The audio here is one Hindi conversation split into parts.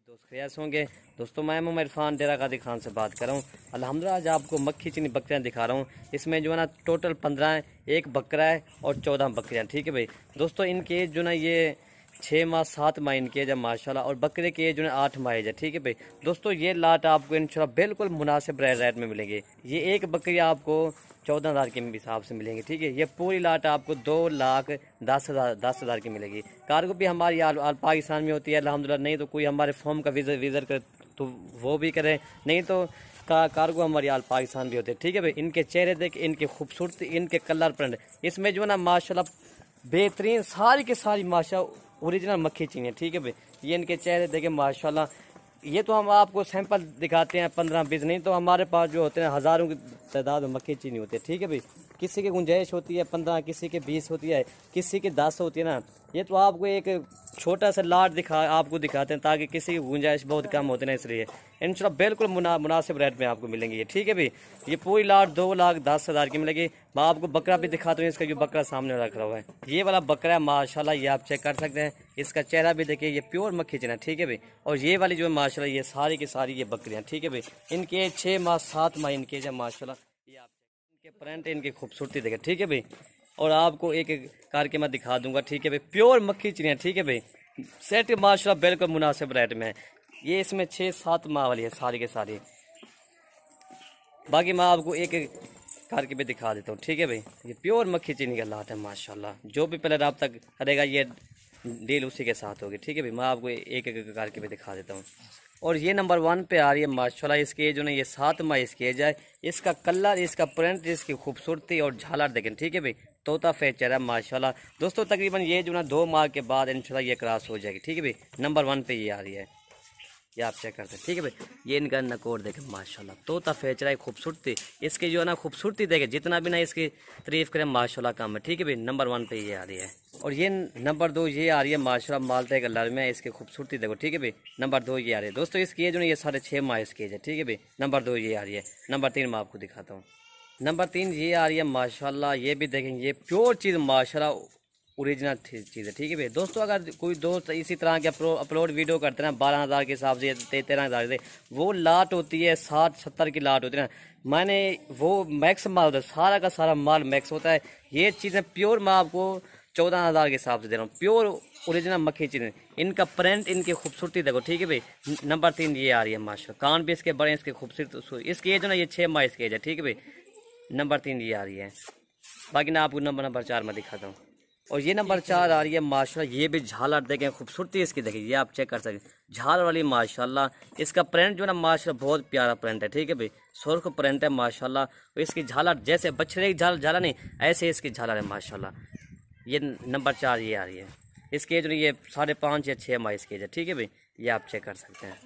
दोस्त खैरियत होंगे। दोस्तों मैं मोहम्मद इरफान डेरा गाजी खान से बात कर रहा हूँ। अल्हम्दुलिल्लाह आज आपको मक्खी चीनी बकरियाँ दिखा रहा हूँ। इसमें जो है ना टोटल 15 है, एक बकरा है और 14 बकरियाँ। ठीक है भाई। दोस्तों इनकी एज जो ना ये 6 माह 7 माह इनकी एज है माशाल्लाह, और बकरे की एज जो है 8 माह एज है। ठीक है भाई। दोस्तों ये लाट आपको इंशाल्लाह बिल्कुल मुनासिब रेट में मिलेंगे। ये एक बकरी आपको 14,000 के हिसाब से मिलेंगी। ठीक है। ये पूरी लाट आपको 2,10,000 की मिलेगी। कार्गो भी हमारी आल पाकिस्तान में होती है अल्हम्दुलिल्लाह। नहीं तो कोई हमारे फॉर्म का विज़िट करे तो वो भी करें, नहीं तो कार्गो हमारी आल पाकिस्तान भी होते हैं। ठीक है भाई। इनके चेहरे देख, इनकी खूबसूरती, इनके कलर प्रिंट, इसमें जो है ना माशाल्लाह बेहतरीन सारी के सारी माशाल्लाह ओरिजिनल मक्खी चीनी है। ठीक है भाई। ये इनके चेहरे देखें माशाल्लाह। ये तो हम आपको सैंपल दिखाते हैं 15-20, नहीं तो हमारे पास जो होते हैं हज़ारों की तादाद में मक्खी चीनी होती है। ठीक है भाई। किसी की गुंजाइश होती है 15, किसी के 20 होती है, किसी की 10 होती है ना। ये तो आपको एक छोटा सा लाट आपको दिखाते हैं ताकि किसी की गुंजाइश बहुत कम होती है ना, इसलिए इंशाल्लाह बिल्कुल मुनासिब रेट में आपको मिलेंगे ये। ठीक है भाई। ये पूरी लाट 2,10,000 की मिलेगी। मैं आपको बकरा भी दिखाता हूँ। इसका जो बकरा सामने रख रहा हुआ है, ये वाला बकरा है माशाल्लाह। ये आप चेक कर सकते हैं। इसका चेहरा भी देखिए, ये प्योर मक्खी चीनी है। ठीक है भाई। और ये वाली जो है माशाल्लाह ये सारी की सारी ये बकरियाँ। ठीक है भाई। इनके 6 माह 7 माह इनके जो माशाल्लाह, ये आप इनके प्रिंट, इनकी खूबसूरती देखें। ठीक है भाई। और आपको एक एक करके मैं दिखा दूंगा। ठीक है भाई। प्योर मक्खी चीनी है। ठीक है भाई। सेट माशाल्लाह बिल्कुल मुनासिब रेट में है। ये इसमें 6-7 माह वाली है सारी के सारी। बाकी मैं आपको एक एक करके भी दिखा देता हूँ। ठीक है भाई। ये प्योर मक्खी चीनी का लाट है माशाल्लाह। जो भी पहले रब्ता करेगा ये डील उसी के साथ होगी। ठीक है भाई। मैं आपको एक एक करके भी दिखा देता हूँ। और ये नंबर 1 पे आ रही है माशाल्लाह। इसकी एज जो है ये 7 माह इसकी एज है। इसका कलर, इसका प्रिंट, इसकी खूबसूरती और झालर देखें। ठीक है भाई। तोता फेचर है माशाल्लाह। दोस्तों तकरीबन ये जो ना 2 माह के बाद इंशाल्लाह ये क्रॉस हो जाएगी। ठीक है भाई। नंबर 1 पे ये आ रही है, ये आप चेक करते हैं। ठीक है भाई। ये इनका नकोर देखें माशाल्लाह। तोता फेचरा है, खूबसूरती इसकी जो है ना खूबसूरती देखें, जितना भी ना इसकी तारीफ करें माशाल्लाह कम है। ठीक है भाई। नंबर 1 पे ये आ रही है। और ये नंबर 2 ये आ रही है माशाल्लाह माल्टे कलर में। इसकी खूबसूरती देखो। ठीक है भाई। नंबर 2 ये आ रही है। दोस्तों इसकी एज जो है ये 6.5 माह इसकी एज है। ठीक है भाई। नंबर 2 ये आ रही है। नंबर 3 मैं आपको दिखाता हूँ। नंबर 3 ये आ रही है माशाल्लाह। ये भी देखेंगे, ये प्योर चीज़ माशाल्लाह ओरिजिनल चीज़ है। ठीक है भाई। दोस्तों अगर कोई दोस्त इसी तरह के अपलोड वीडियो करते हैं 12,000 के हिसाब से, 13,000 से, वो लाट होती है 60-70 की लाट होती है ना। मैंने वो मैक्स माल होता है, सारा का सारा माल मैक्स होता है। ये चीज़ें प्योर मैं आपको 14,000 के हिसाब से दे रहा हूँ। प्योर ओरिजिनल मक्खी चीज़ें, इनका प्रिंट, इनकी खूबसूरती देखो। ठीक है भाई। नंबर 3 ये आ रही है माशाल्लाह। कान भी इसके बड़े, इसके खूबसूरत, इसकी एज ना ये 6 माह इसकी एज है। ठीक है भाई। नंबर 3 ये आ रही है। बाकी ना आपको नंबर 4 में दिखाता हूँ। और ये नंबर 4 आ रही है माशाल्लाह। ये भी झालर देखें, खूबसूरती इसकी देखें, ये आप चेक कर सकते हैं। झालर वाली माशाल्लाह। इसका प्रिंट जो है ना माशाल्लाह बहुत प्यारा प्रिंट है। ठीक है भाई। सुर्ख प्रिंट है माशाल्लाह। और इसकी झालर जैसे बछड़े की झालर नहीं, ऐसे इसकी झालर है माशाल्लाह। ये नंबर 4 ये आ रही है। इसकी एज ये 5.5 या 6 माह इसकी एज है। ठीक है भाई। ये आप चेक कर सकते हैं।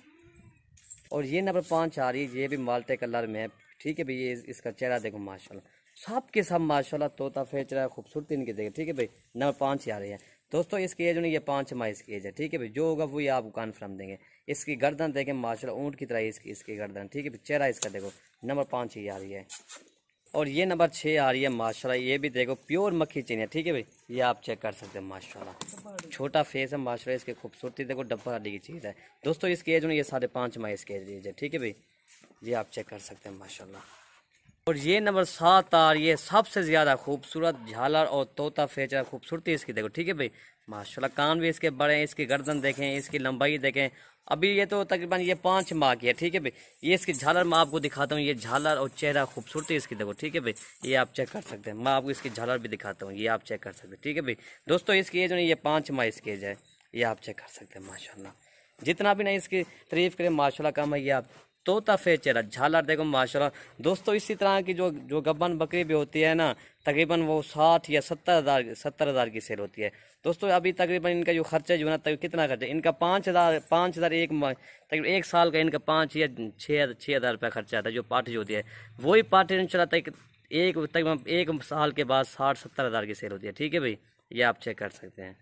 और ये नंबर 5 आ रही है। ये भी माल्टे कलर में है। ठीक है भाई। ये इसका चेहरा देखो माशाल्लाह। सब के सब माशाल्लाह तोता फेच रहा है, खूबसूरती इनकी देखे। ठीक है भाई। नंबर 5 आ रही है। दोस्तों इसकी एज नहीं, ये 5 माह इसकी एज है। ठीक है भाई। जो होगा वही आपको कन्फर्म देंगे। इसकी गर्दन देखें माशाल्लाह, ऊँट की तरह इसकी गर्दन। ठीक है भाई। चेहरा इसका देखो। नंबर 5 ही आ रही है। और ये नंबर 6 आ रही है माशाल्लाह। ये भी देखो प्योर मक्खी चीनी है। ठीक है भाई। ये आप चेक कर सकते हैं माशाल्लाह। छोटा फेस है माशाल्लाह। इसकी खूबसूरती देखो, डब्बा हड्डी की चीज़ है। दोस्तों इसकी एज नहीं, ये 5.5 माह इसकी एज है। ठीक है भाई। ये आप चेक कर सकते हैं माशाल्लाह। और ये नंबर 7 आ रही है। सबसे ज़्यादा खूबसूरत झालर और तोता फेचरा खूबसूरती इसकी देखो। ठीक है भाई। माशाल्लाह। कान भी इसके बड़े हैं, इसकी गर्दन देखें, इसकी लंबाई देखें। अभी ये तो तकरीबन ये 5 माह की है। ठीक है भाई। ये इसकी झालर मैं आपको दिखाता हूँ। ये झालर और चेहरा खूबसूरती इसकी देखो। ठीक है भाई। ये आप चेक कर सकते हैं। मैं आपको इसकी झालर भी दिखाता हूँ। ये आप चेक कर सकते हैं। ठीक है भाई। दोस्तों इसकी एज नहीं, ये 5 माह इसकी एज है। ये आप चेक कर सकते हैं माशाल्लाह। जितना भी ना इसकी तारीफ करें माशाल्लाह कम है। ये आप तोता फेचर झालर देखो माशाल्लाह। दोस्तों इसी तरह की जो गब्बन बकरी भी होती है ना, तकरीबन वो 60 या 70,000 की सेल होती है। दोस्तों अभी तकरीबन इनका जो खर्चा जो है ना, कितना खर्चा इनका 5,000 तकरीबन 1 साल का इनका 5 या 6,000 रुपया खर्चा आता है। जो पाठी जो होती है, वही पाठी इंशाल्लाह तकरीबन 1 साल के बाद 60-70,000 की सेल होती है। ठीक है भाई। ये आप चेक कर सकते हैं।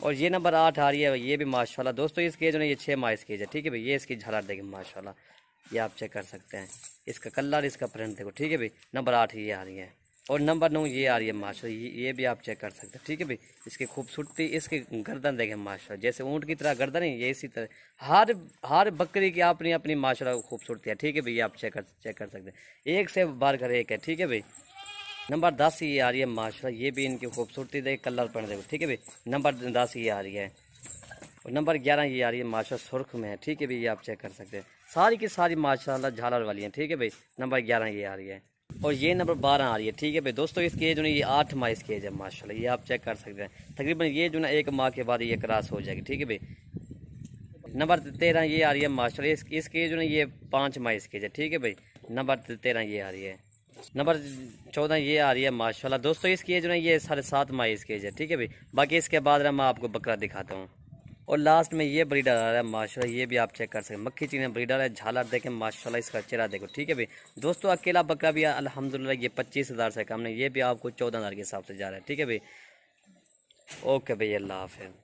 और ये नंबर 8 आ रही है। ये भी माशाल्लाह। दोस्तों इसकी एज ये 6 माह इसकी एज है। ठीक है भाई। ये इसकी झालर देखें माशाल्लाह। ये आप चेक कर सकते हैं। इसका कलर, इसका प्रिंट देखो। ठीक है भाई। नंबर 8 ये आ रही है। और नंबर 9 ये आ रही है माशाल्लाह, ये भी आप चेक कर सकते हैं, ठीक है भाई। इसकी खूबसूरती, इसकी गर्दन देखें माशाल्लाह, जैसे ऊँट की तरह गर्दन है, ये इसी तरह हर बकरी की अपनी अपनी माशाल्लाह खूबसूरती है, ठीक है भाई। आप चेक कर सकते हैं, एक से बार कर एक है, ठीक है भाई। नंबर 10 ये आ रही है माशाल्लाह, ये भी इनकी खूबसूरती देख, कलर पड़ देखो, ठीक है भाई। नंबर 10 ये आ रही है। और नंबर 11 ये आ रही है माशाल्लाह, सुर्ख में है, ठीक है भाई। ये आप चेक कर सकते हैं, सारी की सारी माशाल्लाह झालर वाली हैं, ठीक है भाई। नंबर 11 ये आ रही है। और ये नंबर 12 आ रही है, ठीक है भाई। दोस्तों इसकी एज जो है ये 8 माह इसकी एज है माशाल्लाह, ये आप चेक कर सकते हैं। तकरीबन ये जो ना 1 माह के बाद ये क्रॉस हो जाएगी, ठीक है भाई। नंबर 13 ये आ रही है माशाल्लाह, इसकी एज जो ना ये 5 माह इसकी एज है, ठीक है भाई। नंबर 13 ये आ रही है। नंबर 14 ये आ रही है माशाल्लाह। दोस्तों इसकी एज जो ना ये 7.5 माह इसकी एज है, ठीक है भाई। बाकी इसके बाद ना मैं आपको बकरा दिखाता हूँ। और लास्ट में ये ब्रीडर आ रहा है माशाल्लाह, ये भी आप चेक कर सकते हैं, मक्खी चीनी ब्रीडर है। झालर देखें माशाल्लाह, इसका चेहरा देखो, ठीक है भाई। दोस्तों अकेला बकरा भी अल्हम्दुलिल्लाह ये 25,000 से कम नहीं, ये भी आपको 14,000 के हिसाब से जा रहा है, ठीक है भाई। ओके भाई, अल्लाह हाफ़िज़।